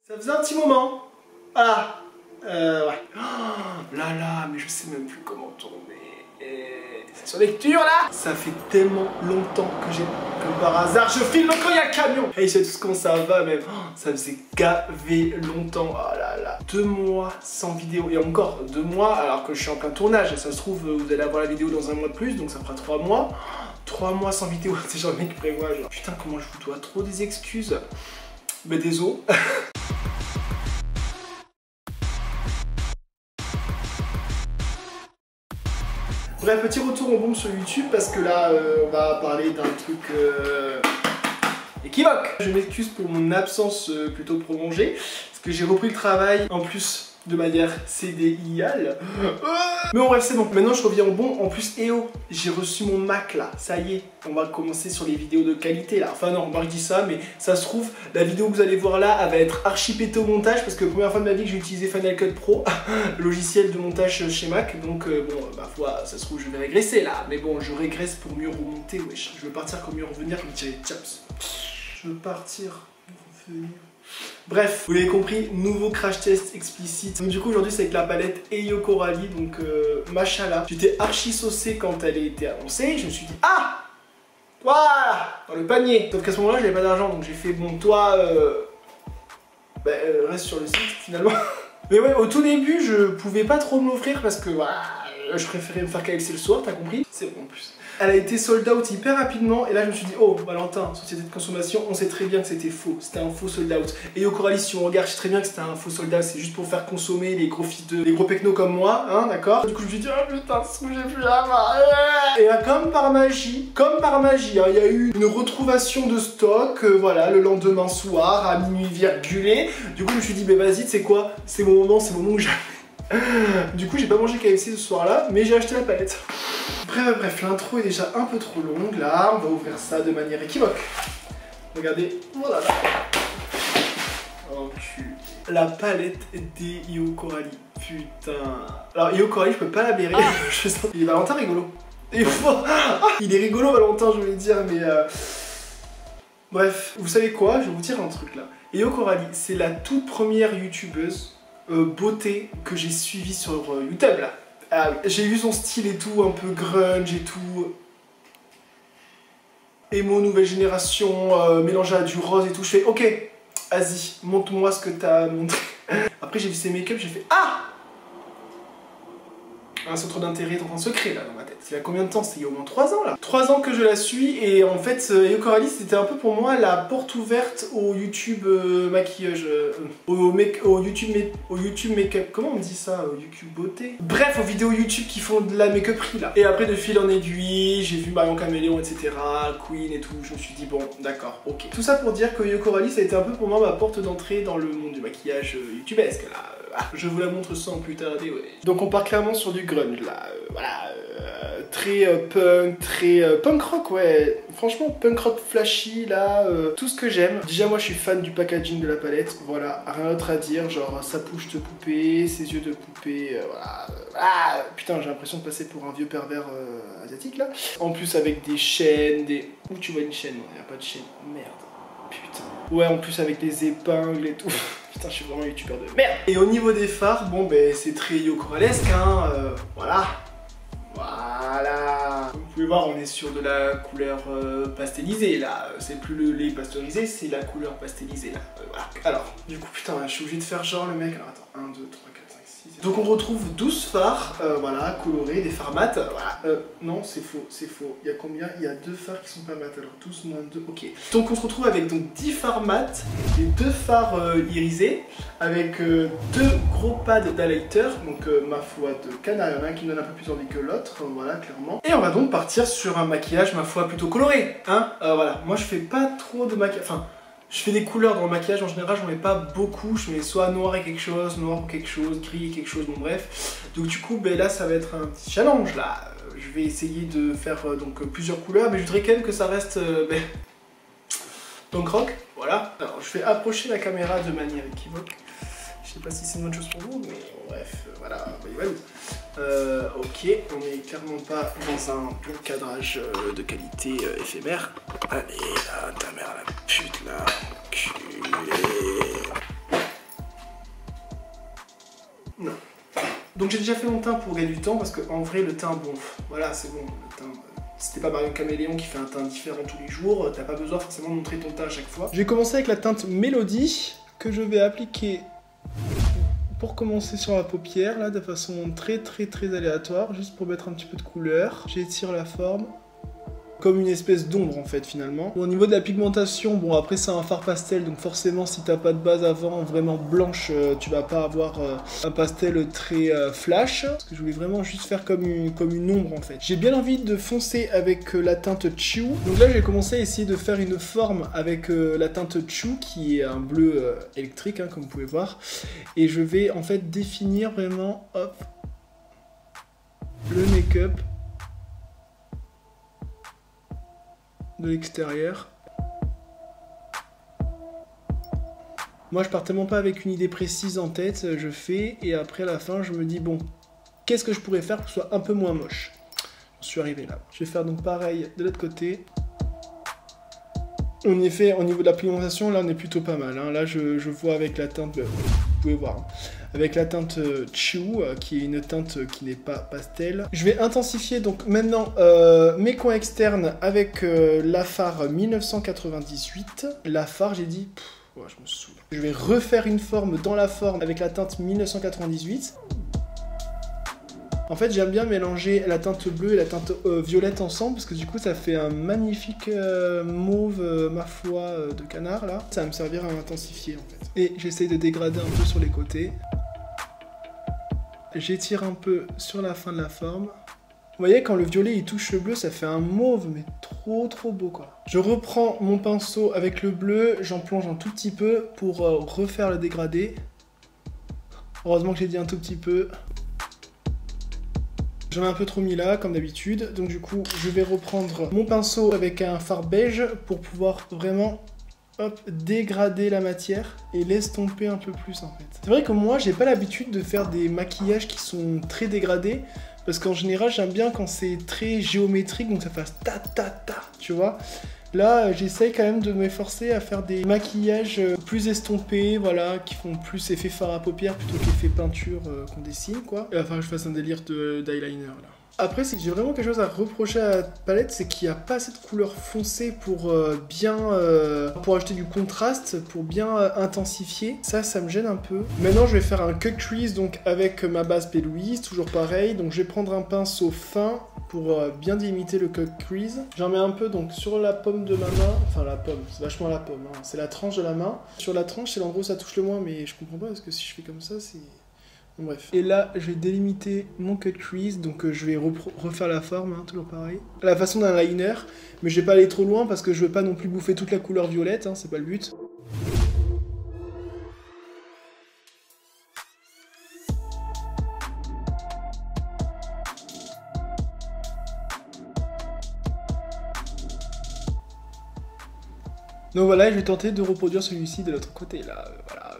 Ça faisait un petit moment. Voilà. Ouais. Oh là là, mais je sais même plus comment tourner. Sur lecture là. Ça fait tellement longtemps que j'ai, comme par hasard, je filme quand il y a camion. Et je sais tous comment ça va même. Oh, ça faisait gavé longtemps. Oh là là. 2 mois sans vidéo. Et encore 2 mois alors que je suis en plein tournage. Et ça se trouve, vous allez avoir la vidéo dans un mois de plus. Donc ça fera 3 mois. 3 mois sans vidéo. C'est genre le mec qui prévoit. Genre, putain, comment je vous dois trop des excuses. Mais désolé. Bref, petit retour en bombe sur YouTube parce que là, on va parler d'un truc équivoque. Je m'excuse pour mon absence plutôt prolongée parce que j'ai repris le travail en plus de manière CDIale. Mais bon bref, c'est bon. Maintenant, je reviens en bon. En plus, j'ai reçu mon Mac là. Ça y est, on va commencer sur les vidéos de qualité là. Enfin non, moi je dis ça, mais ça se trouve, la vidéo que vous allez voir là, elle va être archi pétée au montage parce que la première fois de ma vie que j'ai utilisé Final Cut Pro, le logiciel de montage chez Mac. Donc bon, ma foi, ça se trouve, je vais régresser là. Mais bon, je régresse pour mieux remonter, wesh. Je veux partir comme mieux revenir, comme dirait Chaps. Je veux partir pour revenir. Bref, vous l'avez compris, nouveau crash test explicite. Donc du coup aujourd'hui c'est avec la palette Eyo Coralie, donc machallah. J'étais archi saucé quand elle a été annoncée, je me suis dit ah, voilà, dans le panier. Sauf qu'à ce moment-là j'avais pas d'argent, donc j'ai fait bon toi, reste sur le site finalement. Mais ouais, au tout début je pouvais pas trop me l'offrir parce que voilà, je préférais me faire KFC le soir, t'as compris? C'est bon en plus. Elle a été sold out hyper rapidement et là je me suis dit oh Valentin, société de consommation, on sait très bien que c'était faux, c'était un faux sold out. Et Eyo Coralie, si on regarde, je sais très bien que c'était un faux sold out, c'est juste pour faire consommer les gros fils de, les gros pecnos comme moi, hein, d'accord? Du coup je me suis dit oh putain, ce que j'ai plus la main. Et là comme par magie, hein, il y a eu une retrouvation de stock, voilà, le lendemain soir à minuit virgulé. Du coup je me suis dit bah vas-y, c'est quoi? C'est mon moment, c'est le moment où j'ai... Du coup j'ai pas mangé KFC ce soir là, mais j'ai acheté la palette. Bref, l'intro est déjà un peu trop longue là, on va ouvrir ça de manière équivoque. Regardez, voilà. Oh cul. La palette d'Eyo Coralie, putain. Alors Eyo Coralie, je peux pas la blairer, je sens... Il est Valentin rigolo. Il est rigolo Valentin, je voulais dire, mais... Bref, vous savez quoi, je vais vous dire un truc là. Eyo Coralie, c'est la toute première youtubeuse beauté que j'ai suivie sur YouTube là. J'ai vu son style et tout, un peu grunge et tout. Emo nouvelle génération, mélangé à du rose et tout. Je fais ok, vas-y, montre-moi ce que t'as montré. Après j'ai vu ses make-up, j'ai fait ah, un centre d'intérêt est en secret là dans ma tête. C'est il y a combien de temps? C'est il y a au moins 3 ans là. 3 ans que je la suis et en fait Eyo Coralie c'était un peu pour moi la porte ouverte au YouTube maquillage, au YouTube make-up, comment on dit ça? Au YouTube beauté. Bref, aux vidéos YouTube qui font de la make-uperie là. Et après de fil en aiguille, j'ai vu Marion Caméléon etc, Queen et tout, je me suis dit bon d'accord, ok. Tout ça pour dire que Eyo Coralie ça a été un peu pour moi ma porte d'entrée dans le monde du maquillage youtubesque là. Je vous la montre sans plus tarder, ouais. Donc on part clairement sur du grunge là, voilà, très punk, très punk rock, ouais. Franchement punk rock flashy là, tout ce que j'aime. Déjà moi je suis fan du packaging de la palette, voilà, rien d'autre à dire, genre sa bouche de poupée, ses yeux de poupée, voilà. Putain j'ai l'impression de passer pour un vieux pervers asiatique là. En plus avec des chaînes, des... Où tu vois une chaîne? Non, y a pas de chaîne, merde. Putain. Ouais, en plus avec des épingles et tout. Putain, je suis vraiment youtubeur de merde. Et au niveau des fards, bon ben c'est très Eyo Coralesque, hein. Voilà. Voilà. Comme vous pouvez voir, on est sur de la couleur pastelisée là. C'est plus le lait pasteurisé, c'est la couleur pastelisée là. Voilà. Alors, du coup, putain, je suis obligé de faire genre le mec. Alors attends, 1, 2, 3, 4, 5, 6. Donc on retrouve 12 fards, voilà, colorés, des fards mat. Voilà. Non, c'est faux, c'est faux. Il y a combien? Il y a 2 fards qui sont pas mat. Alors 12 moins 2, ok. Donc on se retrouve avec donc 10 fards mat, et 2 fards irisés, avec 2 gros pads d'highlighter, donc ma foi de canard. Il y en a un qui me donne un peu plus envie que l'autre, voilà, clairement. Et on va donc partir sur un maquillage, ma foi, plutôt coloré, hein. Voilà, moi je fais pas trop de maquillage, enfin... Je fais des couleurs dans le maquillage, en général j'en mets pas beaucoup, je mets soit noir et quelque chose, noir ou quelque chose, gris et quelque chose, bon bref. Donc du coup ben là ça va être un petit challenge là. Je vais essayer de faire donc plusieurs couleurs, mais je voudrais quand même que ça reste punk rock, voilà. Alors je vais approcher la caméra de manière équivoque. Je sais pas si c'est une bonne chose pour vous, mais bref, voilà, voyez-vous. Ok, on n'est clairement pas dans un bon cadrage de qualité éphémère. Allez, là, ta mère la pute, là, enculé. Donc j'ai déjà fait mon teint pour gagner du temps parce qu'en vrai le teint, bon, voilà c'est bon, le teint... Si t'es pas Marion Caméléon qui fait un teint différent tous les jours, t'as pas besoin forcément de montrer ton teint à chaque fois. Je vais commencer avec la teinte Mélodie que je vais appliquer pour commencer sur la paupière, là, de façon très aléatoire, juste pour mettre un petit peu de couleur. J'étire la forme. Comme une espèce d'ombre en fait finalement. Bon, au niveau de la pigmentation, bon après c'est un fard pastel, donc forcément si t'as pas de base avant vraiment blanche, tu vas pas avoir un pastel très flash. Parce que je voulais vraiment juste faire comme une ombre en fait. J'ai bien envie de foncer avec la teinte Chew. Donc là j'ai commencé à essayer de faire une forme avec la teinte Chew qui est un bleu électrique hein, comme vous pouvez voir. Et je vais en fait définir vraiment hop, le make-up de l'extérieur. Moi je pars tellement pas avec une idée précise en tête, je fais et après à la fin je me dis bon, qu'est-ce que je pourrais faire pour que ce soit un peu moins moche. Je suis arrivé là. Je vais faire donc pareil de l'autre côté. En effet, au niveau de la pigmentation, là on est plutôt pas mal. Hein. Là je vois avec la teinte, vous pouvez voir, hein, avec la teinte Chew, qui est une teinte qui n'est pas pastel. Je vais intensifier donc maintenant mes coins externes avec la fard 1998. La fard, j'ai dit, ouais, je me saoule. Je vais refaire une forme dans la forme avec la teinte 1998. En fait, j'aime bien mélanger la teinte bleue et la teinte violette ensemble parce que du coup, ça fait un magnifique mauve, ma foi, de canard là. Ça va me servir à intensifier en fait. Et j'essaye de dégrader un peu sur les côtés. J'étire un peu sur la fin de la forme. Vous voyez, quand le violet il touche le bleu, ça fait un mauve, mais trop beau quoi. Je reprends mon pinceau avec le bleu, j'en plonge un tout petit peu pour refaire le dégradé. Heureusement que j'ai dit un tout petit peu. J'en ai un peu trop mis là, comme d'habitude. Donc du coup, je vais reprendre mon pinceau avec un fard beige pour pouvoir vraiment, hop, dégrader la matière et l'estomper un peu plus en fait. C'est vrai que moi, j'ai pas l'habitude de faire des maquillages qui sont très dégradés. Parce qu'en général, j'aime bien quand c'est très géométrique, donc ça fasse ta, tu vois. Là, j'essaye quand même de m'efforcer à faire des maquillages plus estompés, voilà, qui font plus effet fard à paupières plutôt qu'effet peinture qu'on dessine, quoi. Il va falloir que je fasse un délire d'eyeliner, là. Après, si j'ai vraiment quelque chose à reprocher à la palette, c'est qu'il n'y a pas assez de couleurs foncées pour pour ajouter du contraste, pour bien intensifier. Ça me gêne un peu. Maintenant, je vais faire un cut crease donc avec ma base P. Louise, toujours pareil. Donc, je vais prendre un pinceau fin pour bien délimiter le cut crease. J'en mets un peu donc sur la paume de ma main, enfin la paume, c'est vachement la paume, hein. C'est la tranche de la main. Sur la tranche, c'est l'endroit où ça touche le moins, mais je comprends pas parce que si je fais comme ça, c'est... Bon, bref. Et là, je vais délimiter mon cut crease, donc je vais refaire la forme, hein, toujours pareil. À la façon d'un liner, mais je vais pas aller trop loin parce que je veux pas non plus bouffer toute la couleur violette, hein, c'est pas le but. Donc voilà, je vais tenter de reproduire celui-ci de l'autre côté, là, voilà.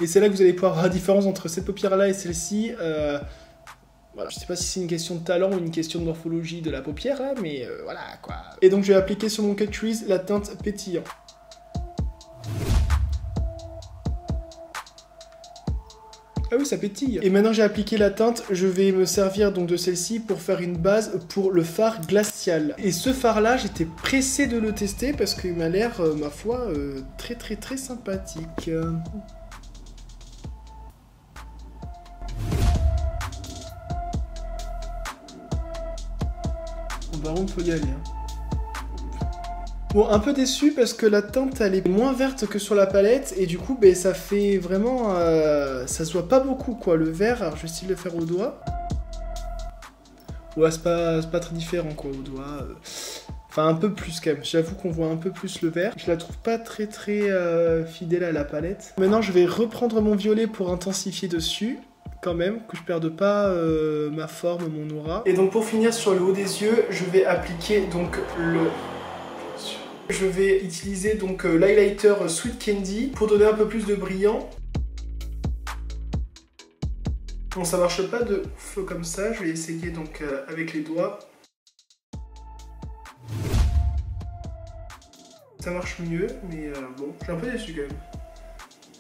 Et c'est là que vous allez pouvoir voir la différence entre cette paupière-là et celle-ci. Voilà, je sais pas si c'est une question de talent ou une question de morphologie de la paupière, là, mais voilà, quoi. Et donc je vais appliquer sur mon cut crease la teinte pétillant. Ah oui, ça pétille. Et maintenant j'ai appliqué la teinte, je vais me servir donc de celle-ci pour faire une base pour le fard glacial. Et ce fard-là, j'étais pressé de le tester parce qu'il m'a l'air, ma foi, très sympathique. Par contre, faut y aller. Hein. Bon, un peu déçu parce que la teinte elle est moins verte que sur la palette et du coup, ben, ça fait vraiment. Ça se voit pas beaucoup quoi. Le vert, alors je vais essayer de le faire au doigt. Ouais, c'est pas très différent quoi au doigt. Enfin, un peu plus quand même. J'avoue qu'on voit un peu plus le vert. Je la trouve pas très fidèle à la palette. Maintenant, je vais reprendre mon violet pour intensifier dessus. Quand même, que je perde pas ma forme, mon aura. Et donc pour finir sur le haut des yeux, je vais appliquer donc je vais utiliser donc l'highlighter Sweet Candy pour donner un peu plus de brillant. Bon, ça marche pas de feu comme ça, je vais essayer donc avec les doigts. Ça marche mieux, mais bon, je suis un peu déçu quand même.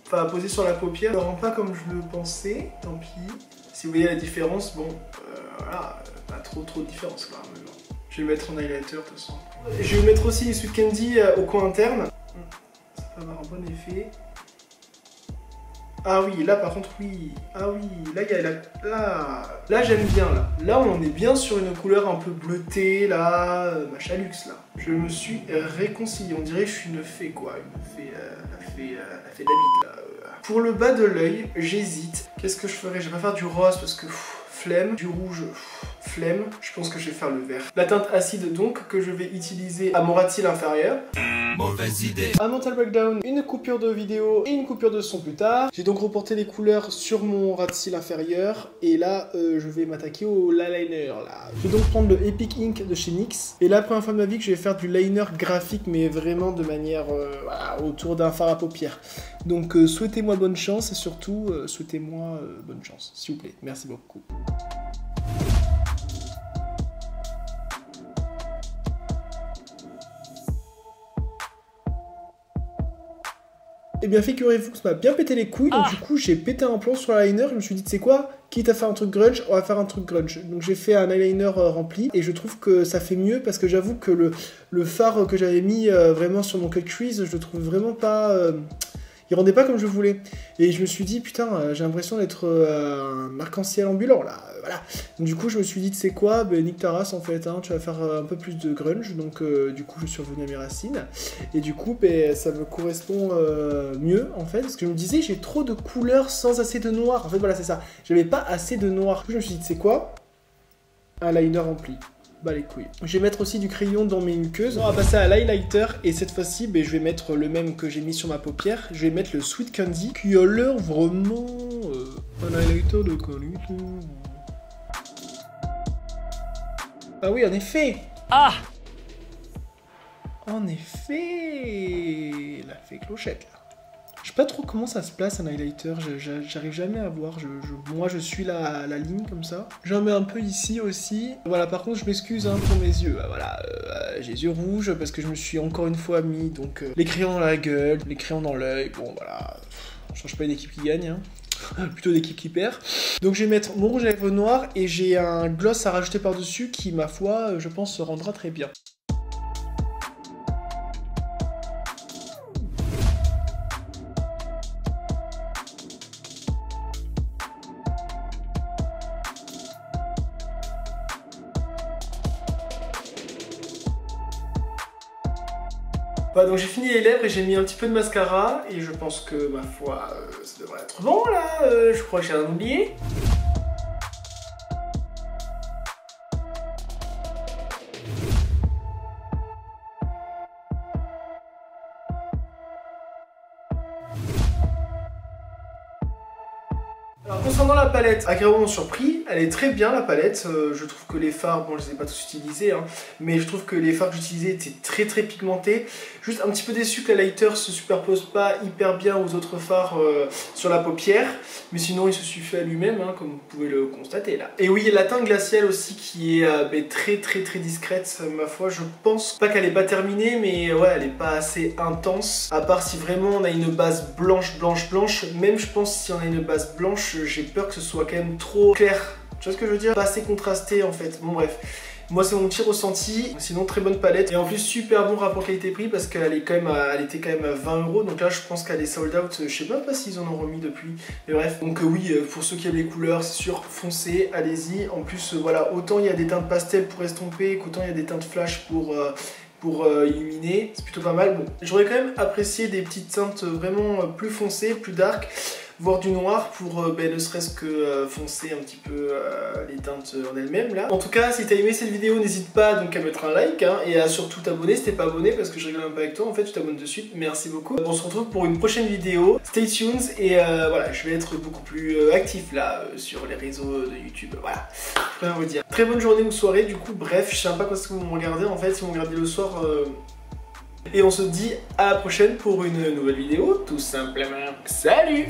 Enfin, poser sur la paupière, ça ne rend pas comme je le pensais, tant pis. Si vous voyez la différence, bon, voilà, pas trop de différence là. Mais bon. Je vais le mettre en highlighter de toute façon. Je vais mettre aussi les Sweet Candy au coin interne. Ça va avoir un bon effet. Ah oui, là par contre, oui. Ah oui, là il y a là j'aime bien là. Là on est bien sur une couleur un peu bleutée, là, machin luxe là. Je me suis réconcilié, on dirait que je suis une fée quoi. Une fée, la fée de la bite là. Pour le bas de l'œil, j'hésite. Qu'est-ce que je ferais? Je vais pas faire du rose parce que flemme. Du rouge, flemme. Je pense que je vais faire le vert. La teinte acide donc que je vais utiliser à mon ras-de-cils inférieur. Mauvaise idée. Un mental breakdown, une coupure de vidéo et une coupure de son plus tard. J'ai donc reporté les couleurs sur mon ras-de-cils inférieur. Et là, je vais m'attaquer au liner là. Je vais donc prendre le Epic Ink de chez NYX. Et la première fois de ma vie que je vais faire du liner graphique, mais vraiment de manière voilà, autour d'un fard à paupières. Donc souhaitez-moi bonne chance et surtout souhaitez-moi bonne chance, s'il vous plaît. Merci beaucoup. Et bien figurez-vous que ça m'a bien pété les couilles, donc du coup j'ai pété un plomb sur l'eyeliner, je me suis dit tu sais quoi, quitte à faire un truc grunge, on va faire un truc grunge. Donc j'ai fait un eyeliner rempli et je trouve que ça fait mieux parce que j'avoue que le fard que j'avais mis vraiment sur mon cut crease, je le trouve vraiment pas... il rendait pas comme je voulais. Et je me suis dit, putain, j'ai l'impression d'être un arc-en-ciel ambulant, là, voilà. Donc du coup, je me suis dit, tu sais quoi, ben, nique ta race, en fait, hein, tu vas faire un peu plus de grunge. Donc du coup, je suis revenu à mes racines. Et du coup, ben, ça me correspond mieux, en fait, parce que je me disais, j'ai trop de couleurs sans assez de noir. En fait, voilà, c'est ça. J'avais pas assez de noir. Du coup, je me suis dit, tu sais quoi, un liner rempli. Bah les couilles. Je vais mettre aussi du crayon dans mes muqueuses. On va passer à l'highlighter et cette fois-ci, ben, je vais mettre le même que j'ai mis sur ma paupière. Je vais mettre le Sweet Candy qui a l'air vraiment un highlighter de qualité. Ah oui, en effet. Ah! En effet, la fée clochette là. Je sais pas trop comment ça se place un highlighter, j'arrive jamais à voir, moi je suis la ligne comme ça. J'en mets un peu ici aussi. Voilà, par contre je m'excuse hein, pour mes yeux, voilà, j'ai les yeux rouges parce que je me suis encore une fois mis donc les crayons dans la gueule, les crayons dans l'œil, bon voilà, on change pas une équipe qui gagne hein. Plutôt d'équipe qui perd. Donc je vais mettre mon rouge à lèvres noir et j'ai un gloss à rajouter par dessus qui ma foi je pense se rendra très bien. Voilà, donc j'ai fini les lèvres et j'ai mis un petit peu de mascara et je pense que ma foi ça devrait être bon là, je crois que j'ai rien oublié. Alors concernant la palette, agréablement surpris, elle est très bien la palette, je trouve que les fards, bon je les ai pas tous utilisés, hein, mais je trouve que les fards que j'utilisais étaient très pigmentés. Juste un petit peu déçu que la lighter se superpose pas hyper bien aux autres fards sur la paupière, mais sinon il se suffit à lui-même, hein, comme vous pouvez le constater là. Et oui, la teinte glaciale aussi qui est très discrète, ma foi, je pense pas qu'elle est pas terminée, mais ouais, elle est pas assez intense, à part si vraiment on a une base blanche, même je pense si on a une base blanche, j'ai peur que ce soit quand même trop clair. Tu vois ce que je veux dire? Pas assez contrasté en fait. Bon bref. Moi c'est mon petit ressenti. Sinon très bonne palette. Et en plus super bon rapport qualité-prix parce qu'elle est quand même elle était quand même à 20 €. Donc là je pense qu'elle est sold out. Je sais même pas s'ils en ont remis depuis. Mais bref. Donc oui, pour ceux qui aiment les couleurs, c'est sûr, foncez, allez-y. En plus voilà, autant il y a des teintes pastel pour estomper, qu'autant il y a des teintes flash pour illuminer. C'est plutôt pas mal. Bon, j'aurais quand même apprécié des petites teintes vraiment plus foncées, plus dark, voire du noir pour ne serait-ce que foncer un petit peu les teintes en elles-mêmes là. En tout cas, si t'as aimé cette vidéo, n'hésite pas donc à mettre un like hein, et à surtout t'abonner si t'es pas abonné parce que je rigole un peu avec toi, en fait tu t'abonnes de suite, merci beaucoup. On se retrouve pour une prochaine vidéo, stay tuned et voilà, je vais être beaucoup plus actif là sur les réseaux de YouTube, voilà, je peux rien vous dire. Très bonne journée ou soirée du coup, bref, je sais pas quand est-ce que vous me regardez en fait, si vous me regardez le soir... Et on se dit à la prochaine pour une nouvelle vidéo, tout simplement. Salut!